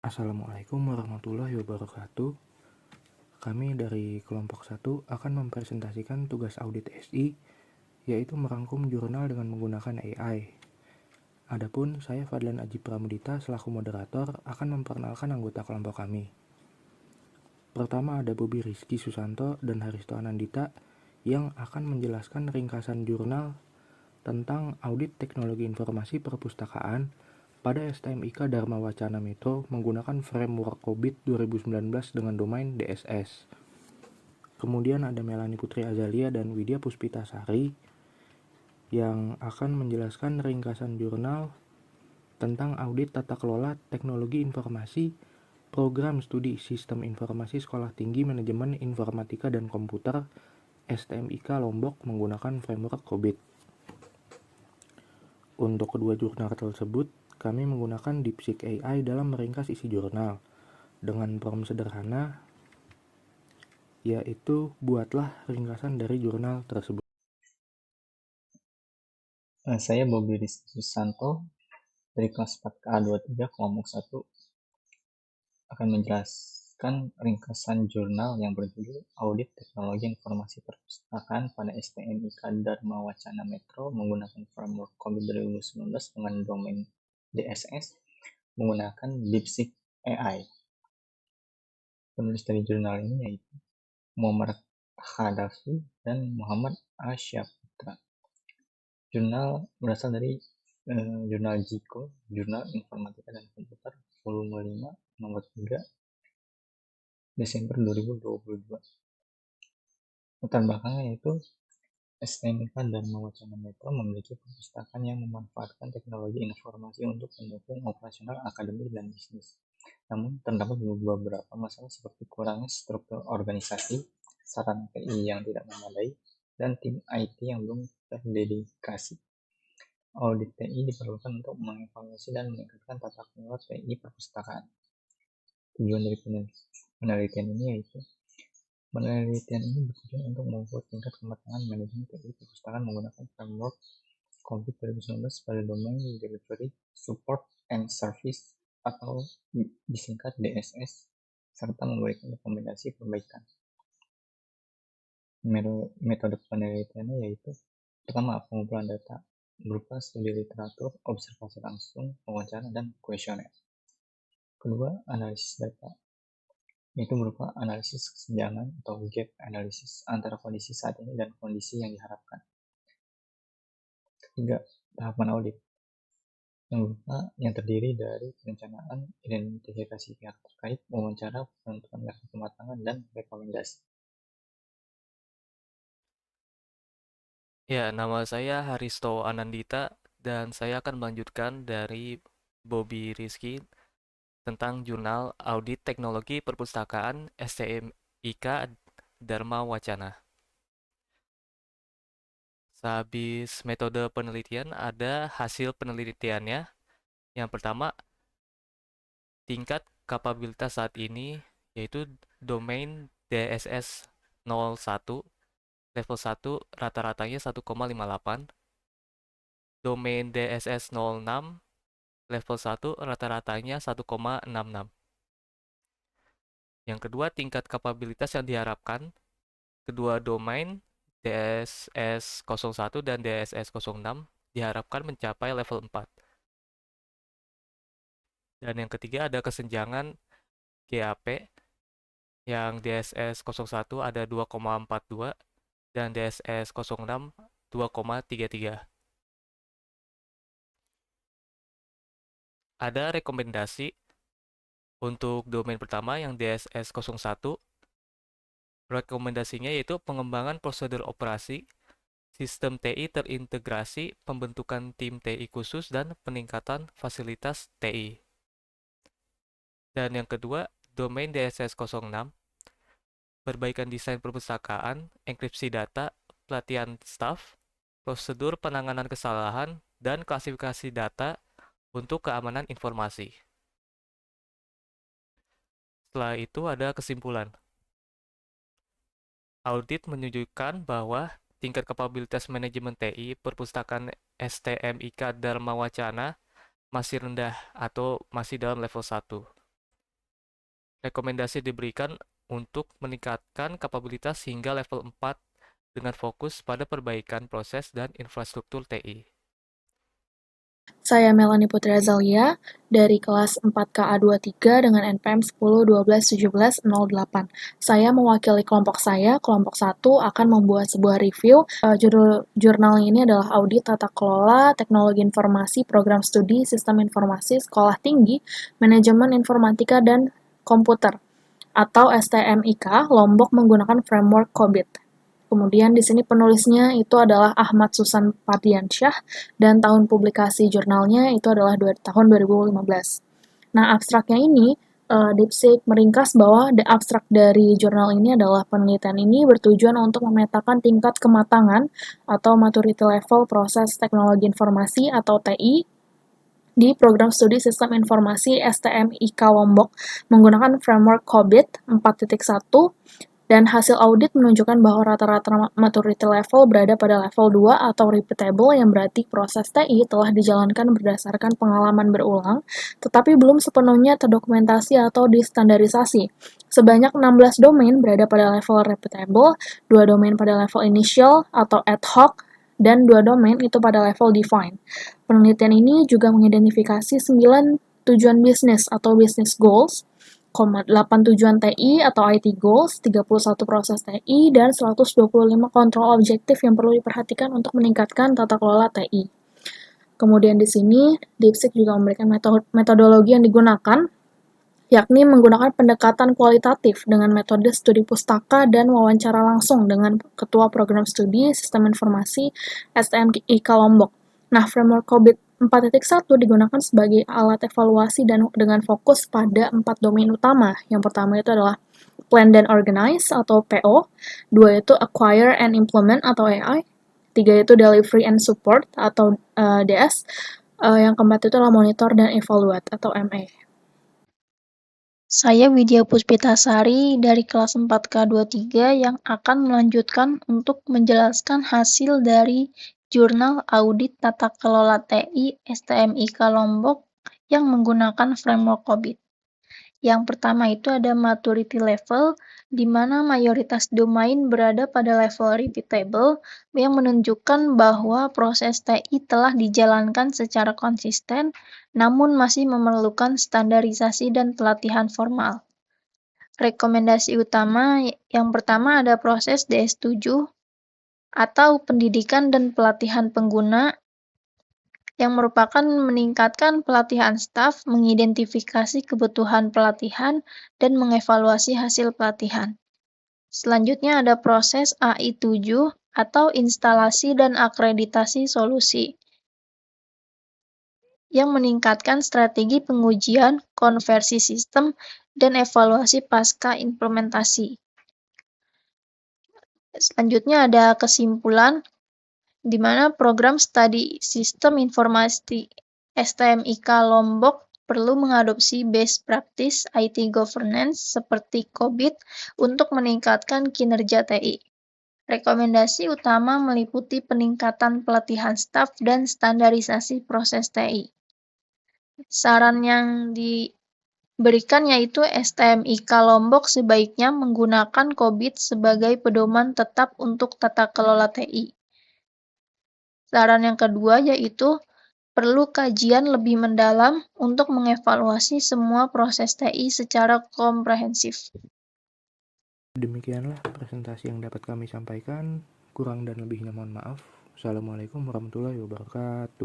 Assalamualaikum warahmatullahi wabarakatuh. Kami dari kelompok 1 akan mempresentasikan tugas audit SI, yaitu merangkum jurnal dengan menggunakan AI. Adapun saya Fadlan Aji Pramudita selaku moderator akan memperkenalkan anggota kelompok kami. Pertama ada Bobi Rizky Susanto dan Haristo Anandita yang akan menjelaskan ringkasan jurnal tentang audit teknologi informasi perpustakaan pada STMIK Dharma Wacana Metro menggunakan framework COBIT 2019 dengan domain DSS. Kemudian ada Melani Putri Azalia dan Widya Puspitasari yang akan menjelaskan ringkasan jurnal tentang audit tata kelola teknologi informasi program studi sistem informasi Sekolah Tinggi Manajemen Informatika dan Komputer STMIK Lombok menggunakan framework COBIT. Untuk kedua jurnal tersebut, kami menggunakan DeepSeek AI dalam meringkas isi jurnal dengan prompt sederhana, yaitu buatlah ringkasan dari jurnal tersebut. Saya Bobi Rizky Susanto dari kelas 4KA23 kelompok 1 akan menjelaskan ringkasan jurnal yang berjudul Audit Teknologi Informasi Perpustakaan pada STMIK Dharma Wacana Metro menggunakan framework COBIT 2019 dengan domain DSS menggunakan DeepSeek AI. Penulis dari jurnal ini yaitu Muhammad Khadafi dan Muhammad Asyaputra. Jurnal berasal dari jurnal JIKO, Jurnal Informatika dan Komputer, volume 5, nomor 3, Desember 2022. Latar belakangnya yaitu STMIK Dharma Wacana Metro memiliki perpustakaan yang memanfaatkan teknologi informasi untuk mendukung operasional akademik dan bisnis. Namun, terdapat beberapa masalah seperti kurangnya struktur organisasi, sarana TI yang tidak memadai, dan tim IT yang belum terdedikasi. Audit TI diperlukan untuk mengevaluasi dan meningkatkan tata kelola TI perpustakaan. Tujuan dari penelitian ini yaitu penelitian ini bertujuan untuk membuat tingkat kematangan manajemen TI perpustakaan menggunakan framework COBIT 2019 pada domain Delivery, Support, and Service atau disingkat DSS, serta memberikan rekomendasi perbaikan. Metode penelitiannya yaitu pertama, pengumpulan data berupa studi literatur, observasi langsung, wawancara, dan kuesioner. Kedua, analisis data, yaitu berupa analisis kesenjangan atau gap analisis antara kondisi saat ini dan kondisi yang diharapkan. Ketiga, tahapan audit, yang terdiri dari perencanaan, identifikasi pihak terkait, wawancara, penentuan level kematangan, dan rekomendasi. Ya, nama saya Haristo Anandita dan saya akan melanjutkan dari Bobi Rizky tentang jurnal Audit Teknologi Perpustakaan STMIK Dharma Wacana. Sehabis metode penelitian ada hasil penelitiannya. Yang pertama, tingkat kapabilitas saat ini yaitu domain DSS 01, level 1 rata-ratanya 1,58. Domain DSS 06 level 1 rata-ratanya 1,66. Yang kedua, tingkat kapabilitas yang diharapkan kedua domain DSS 01 dan DSS 06 diharapkan mencapai level 4. Dan yang ketiga ada kesenjangan GAP yang DSS 01 ada 2,42 dan DSS 06 2,33. Ada rekomendasi untuk domain pertama yang DSS 01. Rekomendasinya yaitu pengembangan prosedur operasi, sistem TI terintegrasi, pembentukan tim TI khusus, dan peningkatan fasilitas TI. Dan yang kedua, domain DSS 06, perbaikan desain perpustakaan, enkripsi data, pelatihan staf, prosedur penanganan kesalahan, dan klasifikasi data untuk keamanan informasi. Setelah itu ada kesimpulan. Audit menunjukkan bahwa tingkat kapabilitas manajemen TI perpustakaan STMIK Dharma Wacana masih rendah atau masih dalam level 1. Rekomendasi diberikan untuk meningkatkan kapabilitas hingga level 4 dengan fokus pada perbaikan proses dan infrastruktur TI. Saya Melanie Putri Azalia dari kelas 4KA23 dengan NPM 10121708. Saya mewakili kelompok saya, kelompok 1 akan membuat sebuah review. Jurnal ini adalah Audit Tata Kelola Teknologi Informasi Program Studi Sistem Informasi Sekolah Tinggi Manajemen Informatika dan Komputer atau STMIK Lombok menggunakan framework COBIT. Kemudian di sini penulisnya itu adalah Ahmad Susan Pardiansyah dan tahun publikasi jurnalnya itu adalah tahun 2015. Nah, abstraknya ini DeepSeek meringkas bahwa abstrak dari jurnal ini adalah penelitian ini bertujuan untuk memetakan tingkat kematangan atau maturity level proses teknologi informasi atau TI di program studi sistem informasi STMIK Lombok menggunakan framework COBIT 4.1 dan hasil audit menunjukkan bahwa rata-rata maturity level berada pada level 2 atau repeatable yang berarti proses TI telah dijalankan berdasarkan pengalaman berulang, tetapi belum sepenuhnya terdokumentasi atau distandarisasi. Sebanyak 16 domain berada pada level repeatable, 2 domain pada level initial atau ad hoc, dan 2 domain itu pada level define. Penelitian ini juga mengidentifikasi 9 tujuan bisnis atau business goals, 8 tujuan TI atau IT goals, 31 proses TI, dan 125 kontrol objektif yang perlu diperhatikan untuk meningkatkan tata kelola TI. Kemudian di sini, DeepSeek juga memberikan metodologi yang digunakan, yakni menggunakan pendekatan kualitatif dengan metode studi pustaka dan wawancara langsung dengan Ketua Program Studi Sistem Informasi STMIK Lombok. Nah, framework COBIT 4.1 digunakan sebagai alat evaluasi dan dengan fokus pada 4 domain utama. Yang pertama itu adalah Plan dan Organize atau PO, 2 itu Acquire and Implement atau AI, 3 itu Delivery and Support atau DS, yang keempat itu adalah Monitor dan Evaluate atau MA. Saya Widya Puspitasari dari kelas 4K23 yang akan melanjutkan untuk menjelaskan hasil dari Jurnal Audit Tata Kelola TI STMIK Lombok yang menggunakan framework COBIT. Yang pertama itu ada maturity level, di mana mayoritas domain berada pada level repeatable, yang menunjukkan bahwa proses TI telah dijalankan secara konsisten, namun masih memerlukan standarisasi dan pelatihan formal. Rekomendasi utama yang pertama ada proses DS7 atau pendidikan dan pelatihan pengguna yang merupakan meningkatkan pelatihan staf, mengidentifikasi kebutuhan pelatihan, dan mengevaluasi hasil pelatihan. Selanjutnya ada proses AI7 atau instalasi dan akreditasi solusi yang meningkatkan strategi pengujian, konversi sistem, dan evaluasi pasca implementasi. Selanjutnya ada kesimpulan, di mana program studi sistem informasi STMIK Lombok perlu mengadopsi best practice IT governance seperti COBIT untuk meningkatkan kinerja TI. Rekomendasi utama meliputi peningkatan pelatihan staf dan standarisasi proses TI. Saran yang diberikan yaitu STMIK Lombok sebaiknya menggunakan COBIT sebagai pedoman tetap untuk tata kelola TI. Saran yang kedua yaitu perlu kajian lebih mendalam untuk mengevaluasi semua proses TI secara komprehensif. Demikianlah presentasi yang dapat kami sampaikan. Kurang dan lebihnya mohon maaf. Assalamualaikum warahmatullahi wabarakatuh.